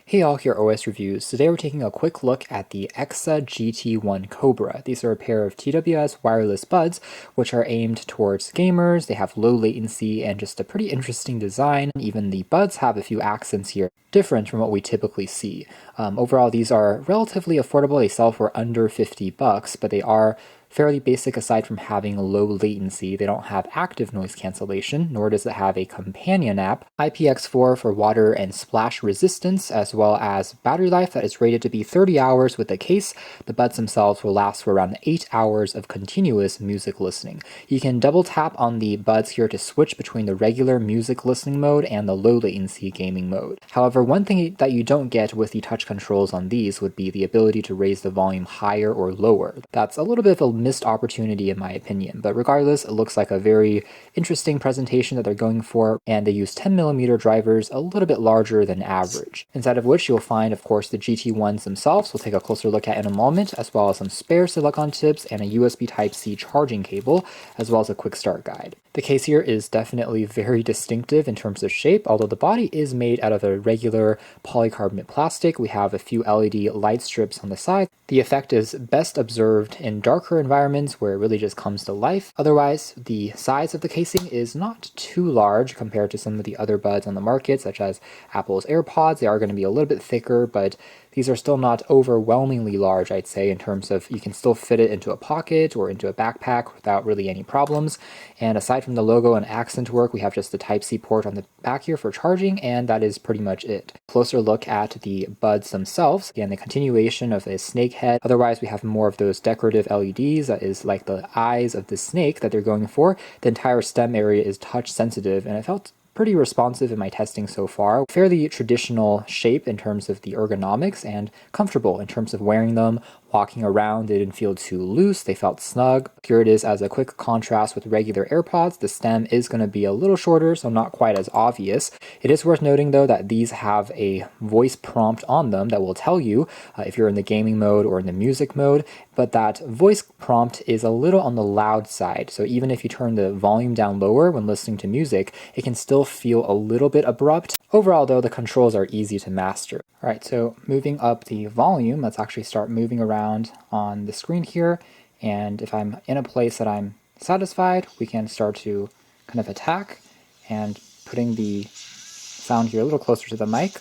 Hey all, here OS Reviews. Today we're taking a quick look at the EKSA GT1 Cobra. These are a pair of TWS wireless buds which are aimed towards gamers. They have low latency and just a pretty interesting design. Even the buds have a few accents here, different from what we typically see. Overall, these are relatively affordable. They sell for under $50, but they are fairly basic aside from having low latency. They don't have active noise cancellation, nor does it have a companion app. IPX4 for water and splash resistance, as well as battery life that is rated to be 30 hours with the case. The buds themselves will last for around 8 hours of continuous music listening. You can double tap on the buds here to switch between the regular music listening mode and the low latency gaming mode. However, one thing that you don't get with the touch controls on these would be the ability to raise the volume higher or lower. That's a little bit of a missed opportunity in my opinion, but regardless, it looks like a very interesting presentation that they're going for, and they use 10mm drivers, a little bit larger than average. Inside of which you'll find, of course, the GT1s themselves we'll take a closer look at in a moment, as well as some spare silicone tips and a USB Type-C charging cable, as well as a quick start guide. The case here is definitely very distinctive in terms of shape, although the body is made out of a regular polycarbonate plastic. We have a few LED light strips on the side. The effect is best observed in darker environments where it really just comes to life. Otherwise, the size of the casing is not too large compared to some of the other buds on the market, such as Apple's AirPods. They are going to be a little bit thicker, but these are still not overwhelmingly large, I'd say, in terms of you can still fit it into a pocket or into a backpack without really any problems. And aside from the logo and accent work, we have just the Type-C port on the back here for charging, and that is pretty much it. Closer look at the buds themselves. Again, the continuation of a snake head. Otherwise, we have more of those decorative LEDs that is like the eyes of the snake that they're going for. The entire stem area is touch sensitive, and it felt pretty responsive in my testing so far. Fairly traditional shape in terms of the ergonomics and comfortable in terms of wearing them. Walking around, they didn't feel too loose, they felt snug. Here it is as a quick contrast with regular AirPods. The stem is going to be a little shorter, so not quite as obvious. It is worth noting though that these have a voice prompt on them that will tell you if you're in the gaming mode or in the music mode, but that voice prompt is a little on the loud side. So even if you turn the volume down lower when listening to music, it can still feel a little bit abrupt. Overall though, the controls are easy to master. Alright, so moving up the volume, let's actually start moving around on the screen here, and if I'm in a place that I'm satisfied, we can start to kind of attack, and putting the sound here a little closer to the mic.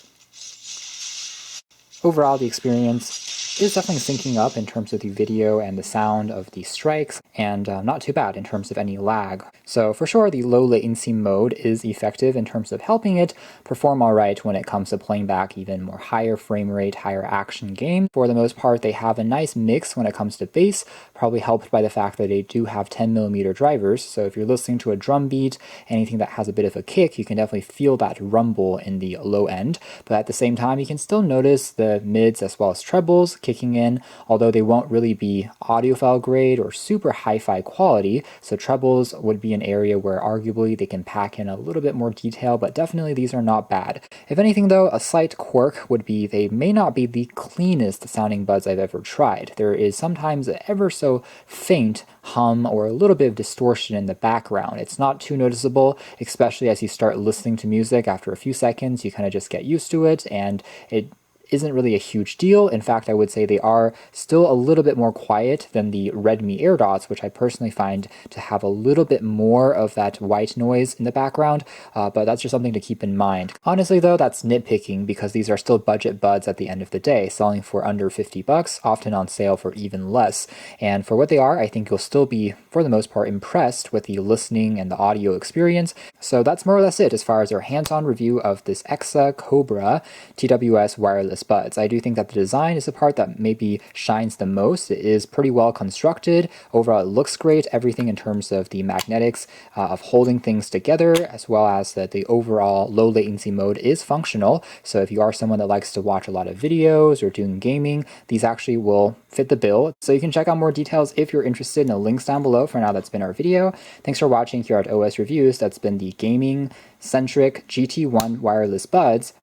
Overall, the experience is definitely syncing up in terms of the video and the sound of the strikes, and not too bad in terms of any lag. So for sure, the low latency mode is effective in terms of helping it perform alright when it comes to playing back even more higher frame rate, higher action game. For the most part, they have a nice mix when it comes to bass, probably helped by the fact that they do have 10mm drivers, so if you're listening to a drum beat, anything that has a bit of a kick, you can definitely feel that rumble in the low end, but at the same time, you can still notice the mids as well as trebles kicking in, although they won't really be audiophile grade or super hi-fi quality, so trebles would be an area where arguably they can pack in a little bit more detail, but definitely these are not bad. If anything though, a slight quirk would be they may not be the cleanest sounding buds I've ever tried. There is sometimes an ever so faint hum or a little bit of distortion in the background. It's not too noticeable, especially as you start listening to music. After a few seconds, you kind of just get used to it, and it isn't really a huge deal. In fact, I would say they are still a little bit more quiet than the Redmi AirDots, which I personally find to have a little bit more of that white noise in the background, but that's just something to keep in mind. Honestly though, that's nitpicking because these are still budget buds at the end of the day, selling for under $50, often on sale for even less. And for what they are, I think you'll still be, for the most part, impressed with the listening and the audio experience. So that's more or less it as far as our hands-on review of this EKSA Cobra TWS wireless buds. I do think that the design is the part that maybe shines the most. It is pretty well constructed. Overall, it looks great. Everything in terms of the magnetics of holding things together, as well as that the overall low latency mode is functional. So if you are someone that likes to watch a lot of videos or doing gaming, these actually will fit the bill. So you can check out more details if you're interested in the links down below. For now, that's been our video. Thanks for watching here at OS Reviews. That's been the gaming centric GT1 wireless buds